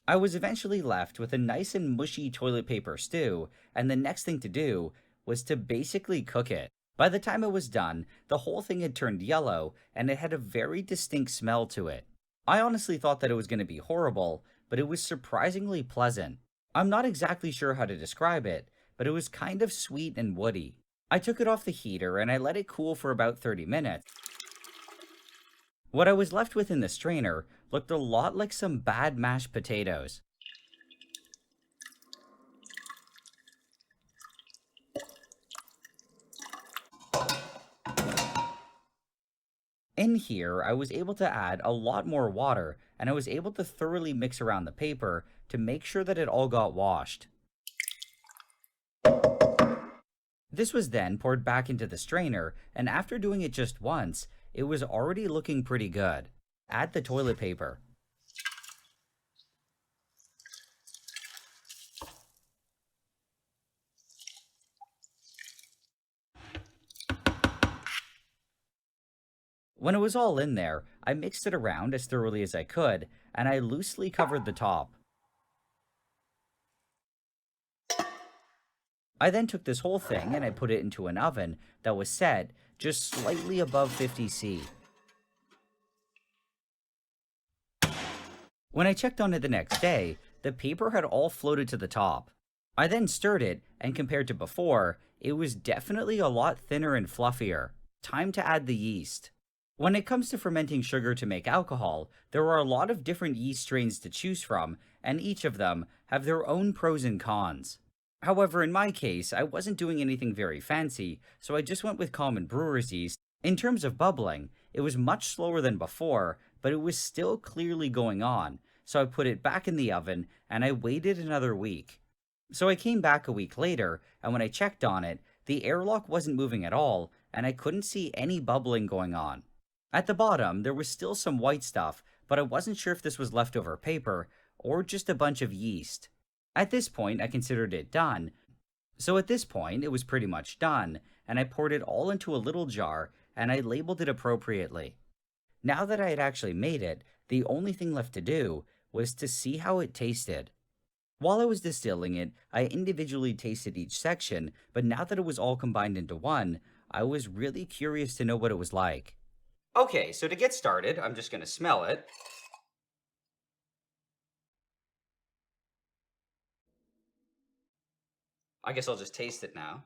I was eventually left with a nice and mushy toilet paper stew, and the next thing to do was to basically cook it. By the time it was done, the whole thing had turned yellow, and it had a very distinct smell to it. I honestly thought that it was going to be horrible, but it was surprisingly pleasant. I'm not exactly sure how to describe it, but it was kind of sweet and woody. I took it off the heater and I let it cool for about 30 minutes. What I was left with in the strainer looked a lot like some bad mashed potatoes. In here, I was able to add a lot more water and I was able to thoroughly mix around the paper to make sure that it all got washed. This was then poured back into the strainer, and after doing it just once, it was already looking pretty good. Add the toilet paper. When it was all in there, I mixed it around as thoroughly as I could, and I loosely covered the top. I then took this whole thing and I put it into an oven that was set just slightly above 50°C. When I checked on it the next day, the paper had all floated to the top. I then stirred it, and compared to before, it was definitely a lot thinner and fluffier. Time to add the yeast. When it comes to fermenting sugar to make alcohol, there are a lot of different yeast strains to choose from, and each of them have their own pros and cons. However, in my case, I wasn't doing anything very fancy, so I just went with common brewer's yeast. In terms of bubbling, it was much slower than before, but it was still clearly going on, so I put it back in the oven and I waited another week. So I came back a week later, and when I checked on it, the airlock wasn't moving at all, and I couldn't see any bubbling going on. At the bottom, there was still some white stuff, but I wasn't sure if this was leftover paper or just a bunch of yeast. At this point, I considered it done. So at this point, it was pretty much done, and I poured it all into a little jar and I labeled it appropriately. Now that I had actually made it, the only thing left to do was to see how it tasted. While I was distilling it, I individually tasted each section, but now that it was all combined into one, I was really curious to know what it was like. Okay, so to get started, I'm just going to smell it. I guess I'll just taste it now.